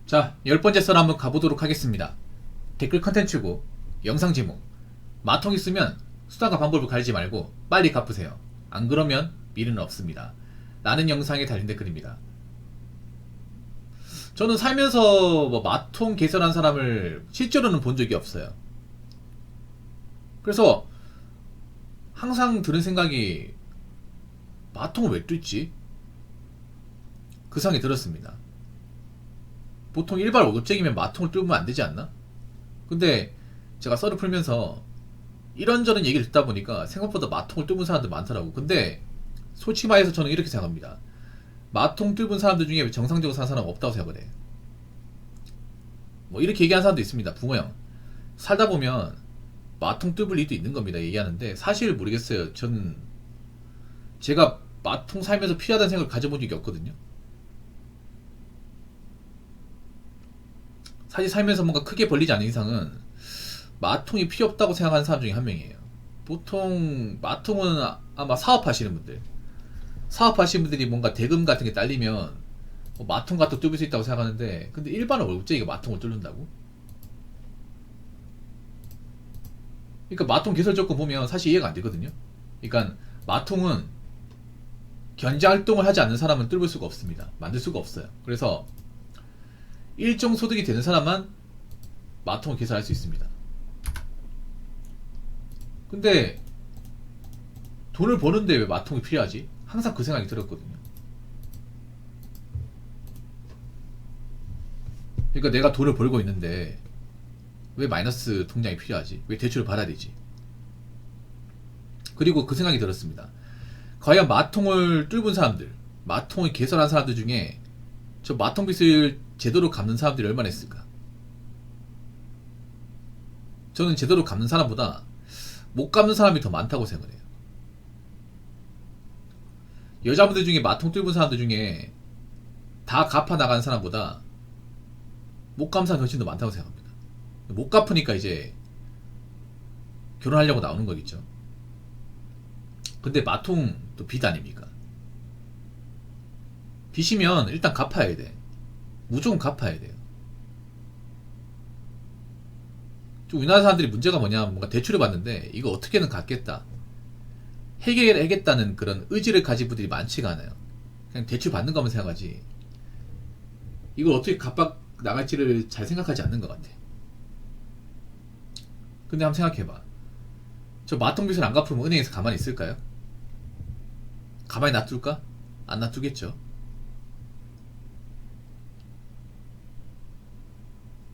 자, 10번째 썰 한번 가보도록 하겠습니다. 댓글 컨텐츠고 영상 제목 마통 있으면 수단과 방법을 가리지 말고 빨리 갚으세요. 안 그러면 미래는 없습니다. 라는 영상에 달린 댓글입니다. 저는 살면서 마통 개설한 사람을 실제로는 본 적이 없어요. 그래서 항상 드는 생각이 마통을 왜 뚫지? 그 생각이 들었습니다. 보통 일반 월급쟁이면 마통을 뚫으면 안 되지 않나? 근데 제가 썰을 풀면서 이런저런 얘기를 듣다 보니까 생각보다 마통을 뚫은 사람들 많더라고. 근데 솔직히 말해서 저는 이렇게 생각합니다. 마통 뚫은 사람들 중에 정상적으로 사는 사람은 없다고 생각을 해. 뭐 이렇게 얘기하는 사람도 있습니다. 붕어형 살다 보면 마통 뚫을 일도 있는 겁니다 얘기하는데, 사실 모르겠어요. 저는 제가 마통 살면서 필요하다는 생각을 가져본 적이 없거든요. 사실 살면서 뭔가 크게 벌리지 않는 이상은 마통이 필요 없다고 생각하는 사람 중에 한 명이에요. 보통 마통은 아마 사업하시는 분들이 뭔가 대금 같은 게 딸리면 마통 같은 거 뚫을 수 있다고 생각하는데, 근데 일반 월급쟁이가 마통을 뚫는다고? 그러니까 마통 개설 조건 보면 사실 이해가 안 되거든요. 그러니까 마통은 견제 활동을 하지 않는 사람은 뚫을 수가 없습니다. 만들 수가 없어요. 그래서 일정 소득이 되는 사람만 마통을 개설할 수 있습니다. 근데 돈을 버는데 왜 마통이 필요하지? 항상 그 생각이 들었거든요. 그러니까 내가 돈을 벌고 있는데 왜 마이너스 통장이 필요하지? 왜 대출을 받아야 되지? 그리고 그 생각이 들었습니다. 과연 마통을 뚫은 사람들, 마통을 개설한 사람들 중에 저 마통빚을 제대로 갚는 사람들이 얼마나 있을까? 저는 제대로 갚는 사람보다 못 갚는 사람이 더 많다고 생각을 해요. 여자분들 중에 마통 뚫은 사람들 중에 다 갚아 나가는 사람보다 못 갚는 사람이 훨씬 더 많다고 생각합니다. 못 갚으니까 이제 결혼하려고 나오는 거겠죠. 근데 마통도 빚 아닙니까? 빚이면 일단 갚아야 돼. 무조건 갚아야 돼요. 좀 우리나라 사람들이 문제가 뭐냐면 뭔가 대출을 받는데 이거 어떻게든 갚겠다, 해결하겠다는 그런 의지를 가진 분들이 많지가 않아요. 그냥 대출 받는 것만 생각하지 이걸 어떻게 갚아 나갈지를 잘 생각하지 않는 것 같아. 근데 한번 생각해봐. 저 마통빚을 안 갚으면 은행에서 가만히 있을까요? 가만히 놔둘까? 안 놔두겠죠.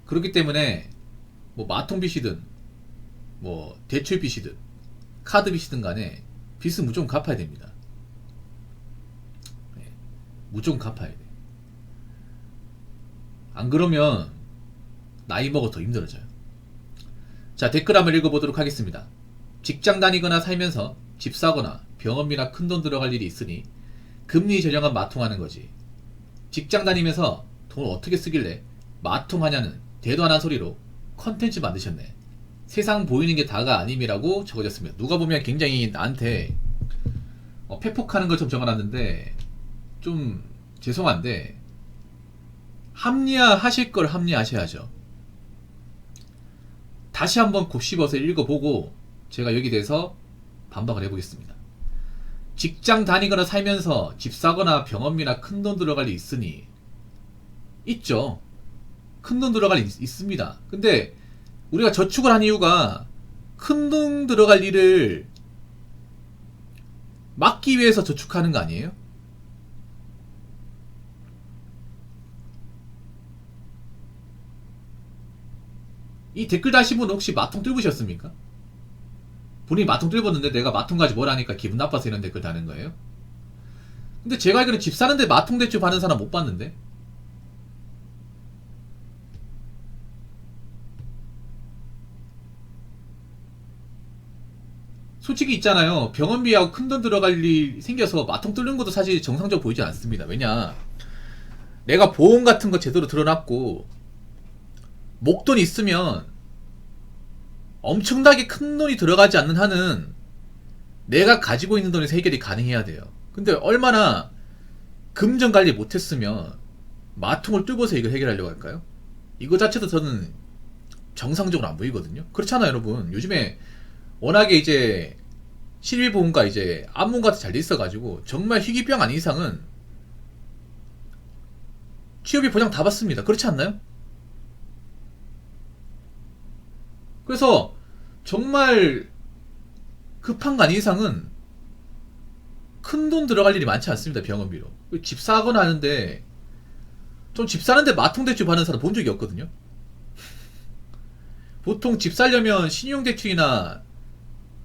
그렇기 때문에 뭐 마통빚이든 뭐 대출빚이든 카드빚이든 간에 빚은 무조건 갚아야 됩니다. 네, 무조건 갚아야 돼. 안 그러면 나이 먹어 더 힘들어져요. 자, 댓글 한번 읽어보도록 하겠습니다. 직장 다니거나 살면서 집 사거나 병원비나 큰돈 들어갈 일이 있으니 금리 저렴한 마통하는 거지. 직장 다니면서 돈을 어떻게 쓰길래 마통하냐는 대도 안 한 소리로 컨텐츠 만드셨네. 세상 보이는 게 다가 아님이라고 적어졌습니다. 누가 보면 굉장히 나한테 패폭하는 것처럼 적어놨는데 좀 죄송한데 합리화하실 걸 합리화하셔야죠. 다시 한번 곱씹어서 읽어보고 제가 여기 대해서 반박을 해보겠습니다. 직장 다니거나 살면서 집 사거나 병원비나 큰돈 들어갈 일 있으니 있죠. 큰돈 들어갈 일 있습니다. 근데 우리가 저축을 한 이유가 큰돈 들어갈 일을 막기 위해서 저축하는 거 아니에요? 이 댓글 다신 분은 혹시 마통 뚫으셨습니까? 본인이 마통 뚫었는데 내가 마통 가지고 뭘 하니까 기분 나빠서 이런 댓글 다는 거예요? 근데 제가 알기로는 집 사는데 마통 대출 받는 사람 못 봤는데? 솔직히 있잖아요. 병원비하고 큰돈 들어갈 일 생겨서 마통 뚫는 것도 사실 정상적으로 보이지 않습니다. 왜냐, 내가 보험 같은 거 제대로 들어놨고 목돈 있으면 엄청나게 큰 돈이 들어가지 않는 한은 내가 가지고 있는 돈에서 해결이 가능해야 돼요. 근데 얼마나 금전 관리 못했으면 마통을 뚫어서 이걸 해결하려고 할까요? 이거 자체도 저는 정상적으로 안 보이거든요. 그렇잖아요, 여러분. 요즘에 워낙에 이제 실비보험과 이제 암문과 잘 돼 있어가지고 정말 희귀병 아닌 이상은 취업이 보장 다 받습니다. 그렇지 않나요? 그래서 정말 급한 거 아닌 이상은 큰 돈 들어갈 일이 많지 않습니다. 병원비로. 집 사거나 하는데 좀 집 사는데 마통대출 받는 사람 본 적이 없거든요. 보통 집 살려면 신용대출이나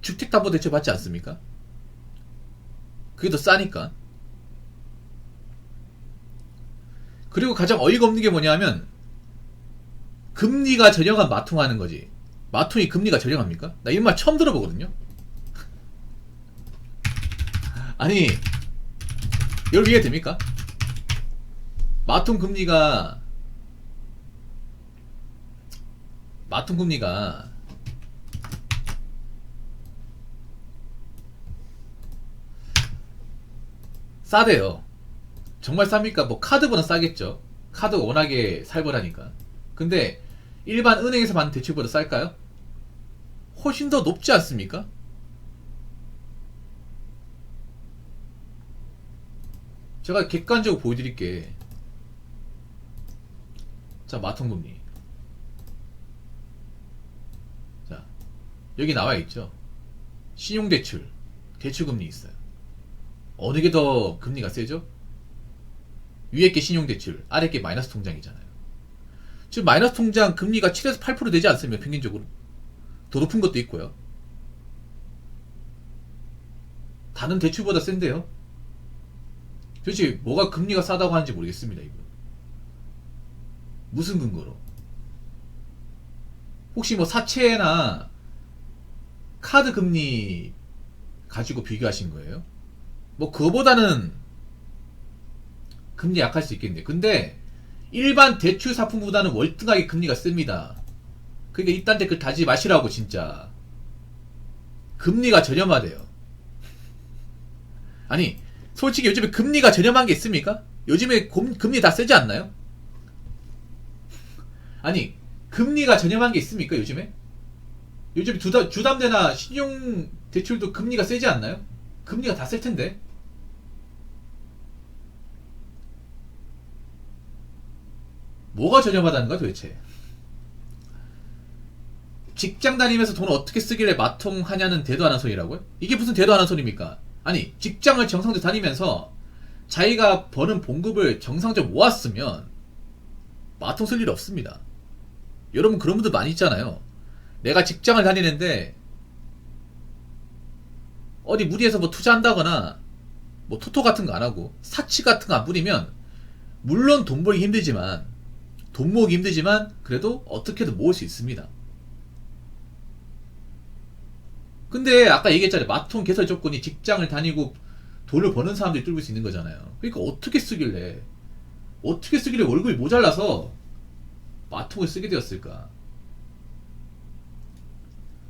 주택담보대출 받지 않습니까? 그게 더 싸니까. 그리고 가장 어이가 없는 게 뭐냐면 금리가 저렴한 마통하는 거지. 마통이 금리가 저렴합니까? 나 이 말 처음 들어보거든요. 아니, 여러분 이해 됩니까? 마통 금리가 싸대요. 정말 쌉니까? 뭐 카드보다 싸겠죠. 카드가 워낙에 살벌하니까. 근데 일반 은행에서 받는 대출보다 쌀까요? 훨씬 더 높지 않습니까? 제가 객관적으로 보여드릴게. 자, 마통금리. 자, 여기 나와있죠. 신용대출, 대출금리 있어요. 어느 게 더 금리가 세죠? 위에 게 신용대출, 아래 게 마이너스 통장이잖아요. 지금 마이너스 통장 금리가 7에서 8% 되지 않습니까? 평균적으로. 더 높은 것도 있고요. 다른 대출보다 센데요? 도대체 뭐가 금리가 싸다고 하는지 모르겠습니다, 이분. 무슨 근거로? 혹시 뭐 사채나 카드 금리 가지고 비교하신 거예요? 뭐 그거보다는 금리 약할 수 있겠네. 근데 일반 대출 상품보다는 월등하게 금리가 셉니다. 그러니까 이딴 데 그 다지 마시라고 진짜. 금리가 저렴하대요. 아니 솔직히 요즘에 금리가 저렴한 게 있습니까? 요즘에 금리 다 세지 않나요? 아니 금리가 저렴한 게 있습니까 요즘에? 요즘 주담대나 신용대출도 금리가 세지 않나요? 금리가 다 셀 텐데. 뭐가 저렴하다는 거야 도대체? 직장 다니면서 돈을 어떻게 쓰길래 마통하냐는 대도 안 하는 소리라고요? 이게 무슨 대도 안 하는 소리입니까? 아니 직장을 정상적으로 다니면서 자기가 버는 봉급을 정상적으로 모았으면 마통 쓸 일 없습니다. 여러분 그런 분들 많이 있잖아요. 내가 직장을 다니는데 어디 무리해서 뭐 투자한다거나 뭐 토토 같은 거 안 하고 사치 같은 거 안 부리면 물론 돈 벌기 힘들지만 돈 모으기 힘들지만 그래도 어떻게든 모을 수 있습니다. 근데 아까 얘기했잖아요. 마통 개설 조건이 직장을 다니고 돈을 버는 사람들이 뚫을 수 있는 거잖아요. 그러니까 어떻게 쓰길래 월급이 모자라서 마통을 쓰게 되었을까?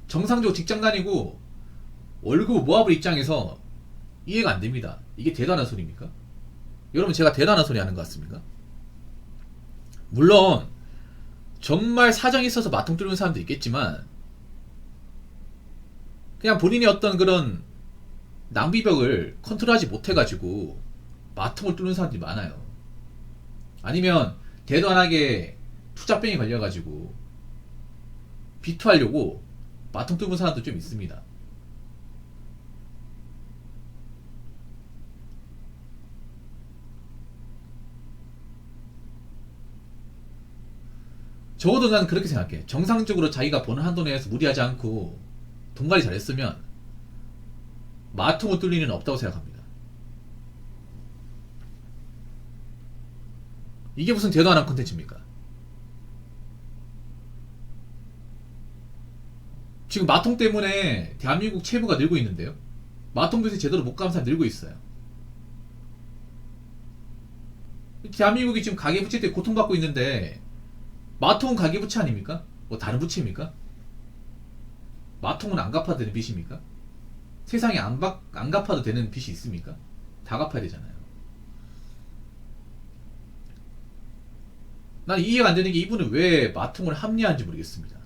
정상적으로 직장 다니고 월급을 모아볼 입장에서 이해가 안 됩니다. 이게 대단한 소리입니까? 여러분 제가 대단한 소리 하는 것 같습니까? 물론 정말 사정이 있어서 마통 뚫는 사람도 있겠지만 그냥 본인이 어떤 그런 낭비벽을 컨트롤하지 못해가지고 마통을 뚫는 사람들이 많아요. 아니면 대도 안 하게 투자병에 걸려가지고 비투하려고 마통 뚫는 사람도 좀 있습니다. 적어도 난 그렇게 생각해. 정상적으로 자기가 버는 한도 내에서 무리하지 않고 돈 관리 잘했으면 마통을 뚫릴 일은 없다고 생각합니다. 이게 무슨 대도 안 한 콘텐츠입니까? 지금 마통 때문에 대한민국 채무가 늘고 있는데요. 마통 빚을 제대로 못 갚은 사람 늘고 있어요. 대한민국이 지금 가계부채 때문에 고통받고 있는데 마통은 가계부채 아닙니까? 뭐 다른 부채입니까? 마통은 안 갚아도 되는 빚입니까? 세상에 안 갚아도 되는 빚이 있습니까? 다 갚아야 되잖아요. 난 이해가 안 되는 게 이분은 왜 마통을 합리화하는지 모르겠습니다.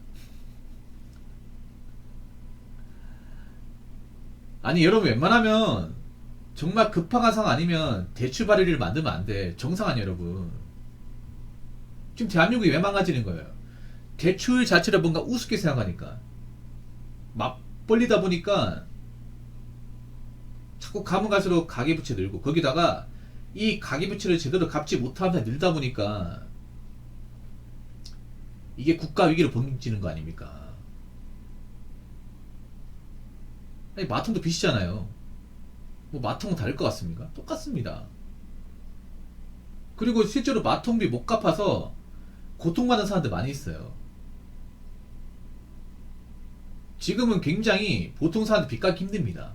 아니 여러분 웬만하면 정말 급한 상황 아니면 대출 발의를 만들면 안 돼. 정상 아니에요 여러분. 지금 대한민국이 왜 망가지는 거예요? 대출 자체를 뭔가 우습게 생각하니까 맞벌리다 보니까 자꾸 가면 갈수록 가계부채 늘고 거기다가 이 가계부채를 제대로 갚지 못하면서 늘다 보니까 이게 국가 위기로 번지는 거 아닙니까? 아니 마통도 빚이잖아요. 뭐 마통은 다를 것 같습니까? 똑같습니다. 그리고 실제로 마통비 못 갚아서 고통받는 사람들 많이 있어요. 지금은 굉장히 보통 사람들 빚 갚기 힘듭니다.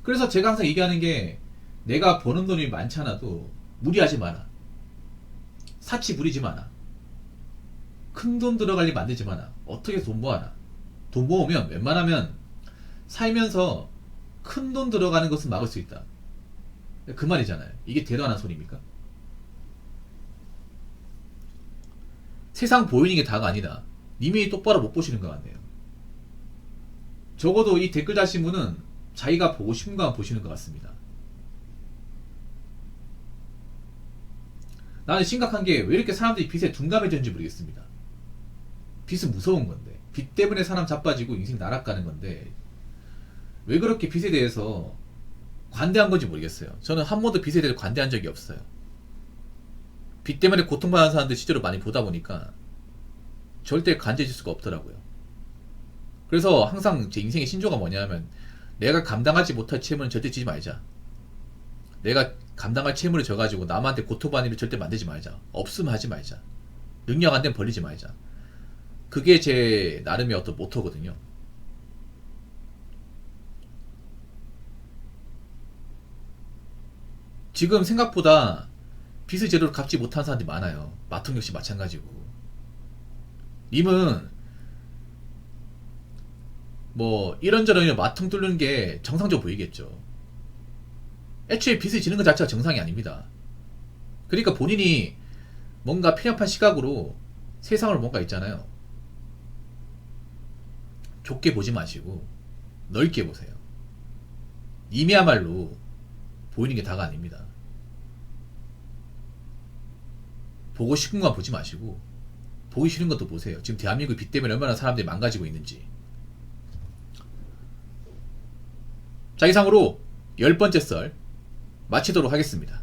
그래서 제가 항상 얘기하는 게 내가 버는 돈이 많지 않아도 무리하지 마라. 사치 부리지 마라. 큰 돈 들어갈 일 만들지 마라. 어떻게 돈 모아라. 돈 모으면 웬만하면 살면서 큰 돈 들어가는 것은 막을 수 있다. 그 말이잖아요. 이게 대단한 소리입니까? 세상 보이는 게 다가 아니다. 님이 똑바로 못 보시는 것 같네요. 적어도 이 댓글 다신 분은 자기가 보고 싶은 것만 보시는 것 같습니다. 나는 심각한 게 왜 이렇게 사람들이 빚에 둔감해졌는지 모르겠습니다. 빚은 무서운 건데 빚 때문에 사람 자빠지고 인생 나락가는 건데 왜 그렇게 빚에 대해서 관대한 건지 모르겠어요. 저는 한 번도 빚에 대해서 관대한 적이 없어요. 빚 때문에 고통받는 사람들 실제로 많이 보다 보니까 절대 관대해질 수가 없더라고요. 그래서 항상 제 인생의 신조가 뭐냐면 내가 감당하지 못할 채무는 절대 지지 말자. 내가 감당할 채무를 져가지고 남한테 고통받는 일을 절대 만들지 말자. 없으면 하지 말자. 능력 안 되면 벌리지 말자. 그게 제 나름의 어떤 모토거든요. 지금 생각보다 빚을 제대로 갚지 못한 사람들이 많아요. 마통 역시 마찬가지고. 님은 뭐 이런저런 마통 뚫는 게 정상적으로 보이겠죠. 애초에 빚을 지는 것 자체가 정상이 아닙니다. 그러니까 본인이 뭔가 편협한 시각으로 세상을 뭔가 있잖아요. 좁게 보지 마시고 넓게 보세요. 님이야말로 보이는 게 다가 아닙니다. 보고 싶은 것만 보지 마시고 보기 싫은 것도 보세요. 지금 대한민국 빚 때문에 얼마나 사람들이 망가지고 있는지. 자, 이상으로 10번째 썰 마치도록 하겠습니다.